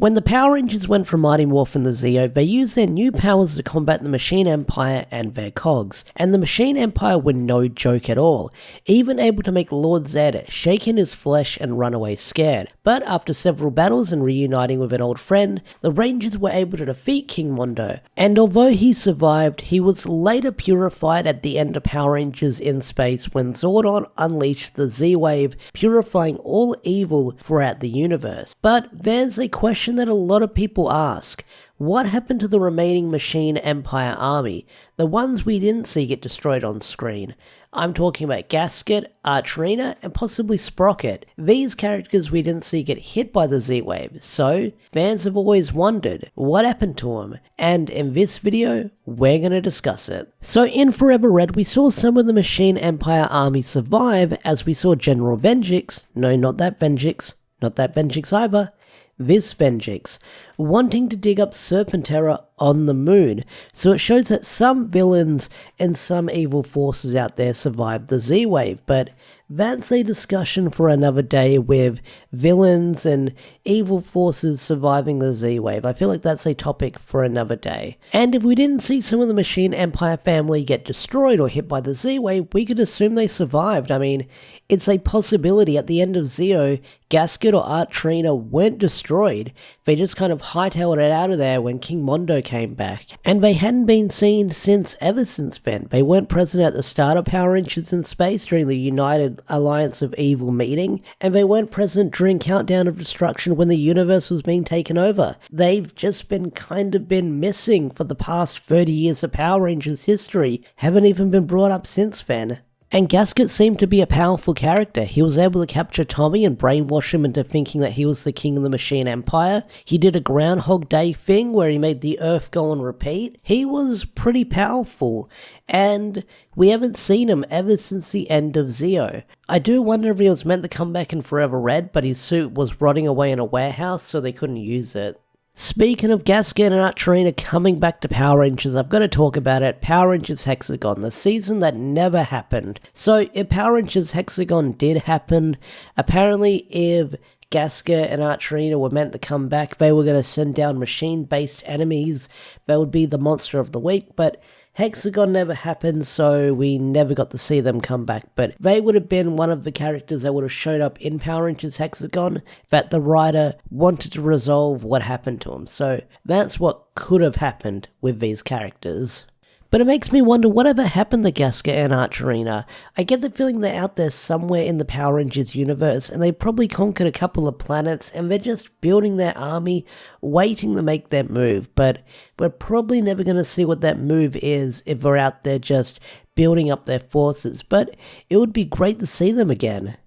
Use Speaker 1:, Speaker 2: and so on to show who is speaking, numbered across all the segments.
Speaker 1: When the Power Rangers went from Mighty Morphin the Zeo, they used their new powers to combat the Machine Empire and their cogs, and the Machine Empire were no joke at all, even able to make Lord Zed shake in his flesh and run away scared. But after several battles and reuniting with an old friend, the Rangers were able to defeat King Mondo, and although he survived, he was later purified at the end of Power Rangers in Space when Zordon unleashed the Z-Wave, purifying all evil throughout the universe. But there's a question that a lot of people ask. What happened to the remaining Machine Empire army? The ones we didn't see get destroyed on screen. I'm talking about Gasket, Archerina, and possibly Sprocket. These characters we didn't see get hit by the Z-Wave, so fans have always wondered what happened to them, and in this video, we're going to discuss it. So in Forever Red, we saw some of the Machine Empire army survive as we saw General Venjix, no not that Venjix either, this Venjix, wanting to dig up Serpentera on the moon, so it shows that some villains and some evil forces out there survived the Z-Wave, but that's a discussion for another day with villains and evil forces surviving the Z-Wave. I feel like that's a topic for another day. And if we didn't see some of the Machine Empire family get destroyed or hit by the Z-Wave, we could assume they survived. I mean, it's a possibility at the end of Zeo, Gasket or Archerina weren't destroyed, they just kind of hightailed it out of there when King Mondo came back. And they hadn't been seen ever since then. They weren't present at the start of Power Rangers in Space during the United Alliance of Evil meeting, and they weren't present during Countdown of Destruction when the universe was being taken over. They've just been missing for the past 30 years of Power Rangers history, haven't even been brought up since then. And Gasket seemed to be a powerful character. He was able to capture Tommy and brainwash him into thinking that he was the king of the Machine Empire. He did a Groundhog Day thing where he made the Earth go on repeat. He was pretty powerful, and we haven't seen him ever since the end of Zeo. I do wonder if he was meant to come back in Forever Red, but his suit was rotting away in a warehouse, so they couldn't use it. Speaking of Gasket and Archerina coming back to Power Rangers, I've got to talk about it. Power Rangers Hexagon, the season that never happened. So if Power Rangers Hexagon did happen, apparently if Gasket and Archerina were meant to come back, they were going to send down machine-based enemies. They would be the monster of the week, but Hexagon never happened, so we never got to see them come back, but they would have been one of the characters that would have showed up in Power Rangers Hexagon that the writer wanted to resolve what happened to them, so that's what could have happened with these characters. But it makes me wonder whatever happened to Gasket and Archerina. I get the feeling they're out there somewhere in the Power Rangers universe, and they probably conquered a couple of planets, and they're just building their army, waiting to make their move. But we're probably never going to see what that move is if they're out there just building up their forces. But it would be great to see them again.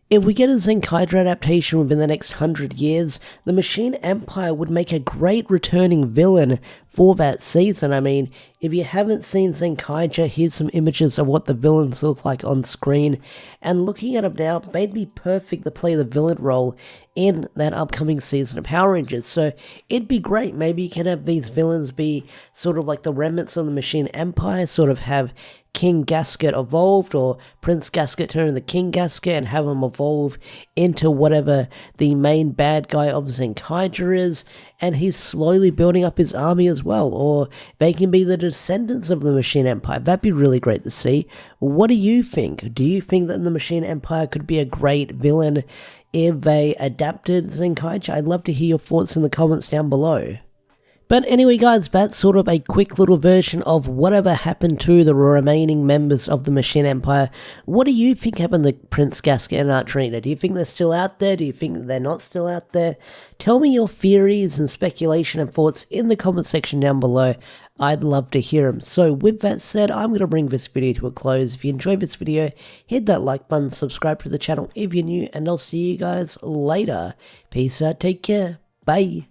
Speaker 1: If we get a Zenkaiger adaptation within the next 100 years, the Machine Empire would make a great returning villain for that season. I mean, if you haven't seen Zenkaiger, here's some images of what the villains look like on screen, and looking at them now, they'd be perfect to play the villain role in that upcoming season of Power Rangers, so it'd be great. Maybe you can have these villains be sort of like the remnants of the Machine Empire, sort of have King Gasket evolved, or Prince Gasket turn into King Gasket and have him evolve into whatever the main bad guy of Zenkaiger is, and he's slowly building up his army as well, or they can be the descendants of the Machine Empire. That'd be really great to see. What do you think? Do you think that the Machine Empire could be a great villain if they adapted Zenkaiger? I'd love to hear your thoughts in the comments down below. But anyway guys, that's sort of a quick little version of whatever happened to the remaining members of the Machine Empire. What do you think happened to Prince Gasket and Archerina? Do you think they're still out there? Do you think they're not still out there? Tell me your theories and speculation and thoughts in the comment section down below. I'd love to hear them. So with that said, I'm going to bring this video to a close. If you enjoyed this video, hit that like button, subscribe to the channel if you're new, and I'll see you guys later. Peace out, take care, bye.